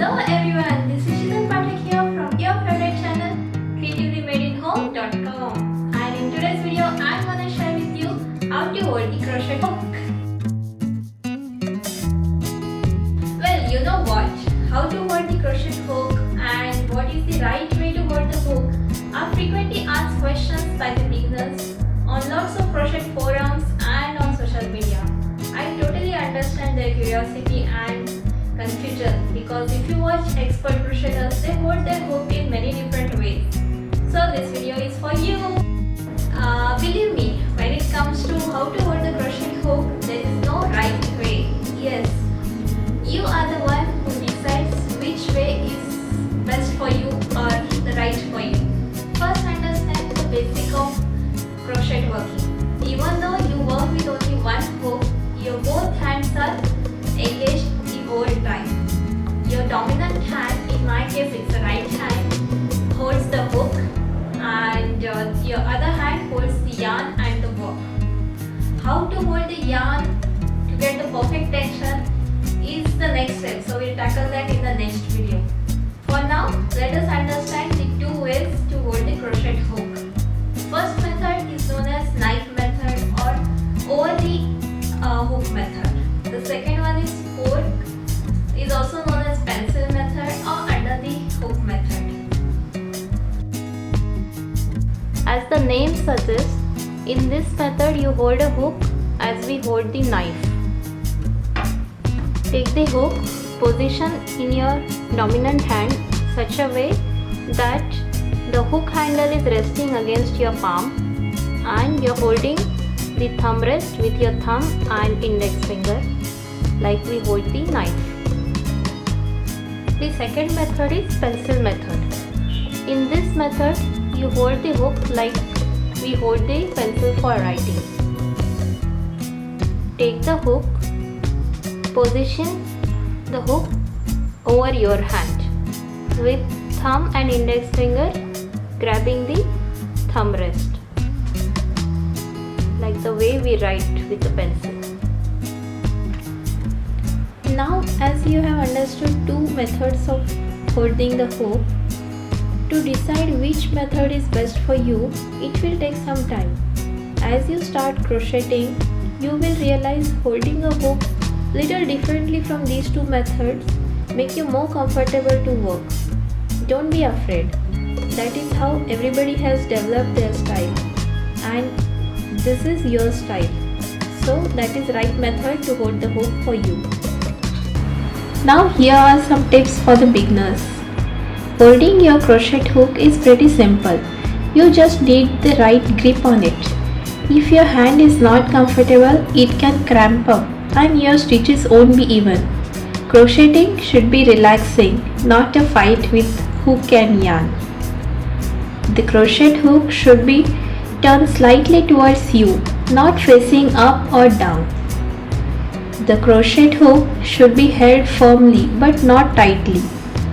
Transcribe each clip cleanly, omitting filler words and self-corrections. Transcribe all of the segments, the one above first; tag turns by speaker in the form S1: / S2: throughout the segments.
S1: Hello everyone, this is Shitan Pathak here from your favorite channel creativitymadeinhome.com, and in today's video I'm gonna share with you how to hold the crochet hook. Well, you know what? How to hold the crochet hook and what is the right way to hold the hook are frequently asked questions by the beginners on lots of crochet forums and on social media. I totally understand their curiosity and confusion because if you watch expert crocheters, they hold their hook in many different ways. So this video is for you. Believe me, when it comes to how to hold the crochet hook, there is no right way. Yes, you are the one who decides which way is best for you or the right for you. First, understand the basic of crochet working. Even though you work with only one hook, your both hands are engaged the whole time. Your dominant hand, in my case it's the right hand, holds the hook, and your other hand holds the yarn and the work. How to hold the yarn to get the perfect tension is the next step, so we'll tackle that in the next video. For now, let us understand the two ways to hold the crochet hook. First method is known as knife method or over the hook method. The second one is fork, is also known as pencil method or under the hook method. As the name suggests, in this method you hold a hook as we hold the knife. Take the hook, position in your dominant hand such a way that the hook handle is resting against your palm and you're holding the thumb rest with your thumb and index finger like we hold the knife. The second method is pencil method. In this method, you hold the hook like we hold the pencil for writing. Take the hook, position the hook over your hand with thumb and index finger grabbing the thumb rest, like the way we write with a pencil. Now, as you have understood two methods of holding the hook, to decide which method is best for you, it will take some time. As you start crocheting, you will realize holding a hook little differently from these two methods make you more comfortable to work. Don't be afraid. That is how everybody has developed their style, and this is your style. So that is right method to hold the hook for you. Now here are some tips for the beginners. Holding your crochet hook is pretty simple. You just need the right grip on it. If your hand is not comfortable, it can cramp up and your stitches won't be even. Crocheting should be relaxing, not a fight with hook and yarn. The crochet hook should be turned slightly towards you, not facing up or down. The crochet hook should be held firmly but not tightly.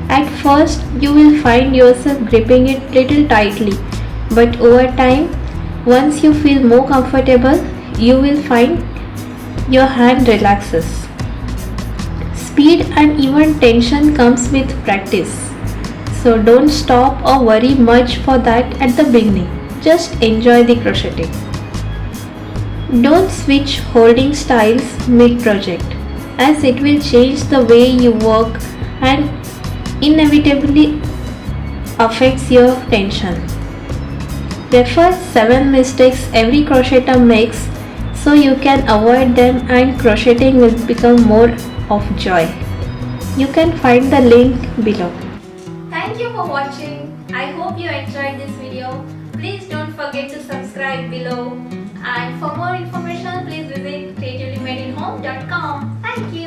S1: At first, you will find yourself gripping it little tightly, but over time, once you feel more comfortable, you will find your hand relaxes. Speed and even tension comes with practice. So don't stop or worry much for that at the beginning. Just enjoy the crocheting. Don't switch holding styles mid-project, as it will change the way you work and inevitably affects your tension. Refer 7 mistakes every crocheter makes so you can avoid them and crocheting will become more of joy. You can find the link below. Thank you for watching. I hope you enjoyed this video. Please don't forget to subscribe below, and for more information please visit creativitymadeinhome.com. Thank you.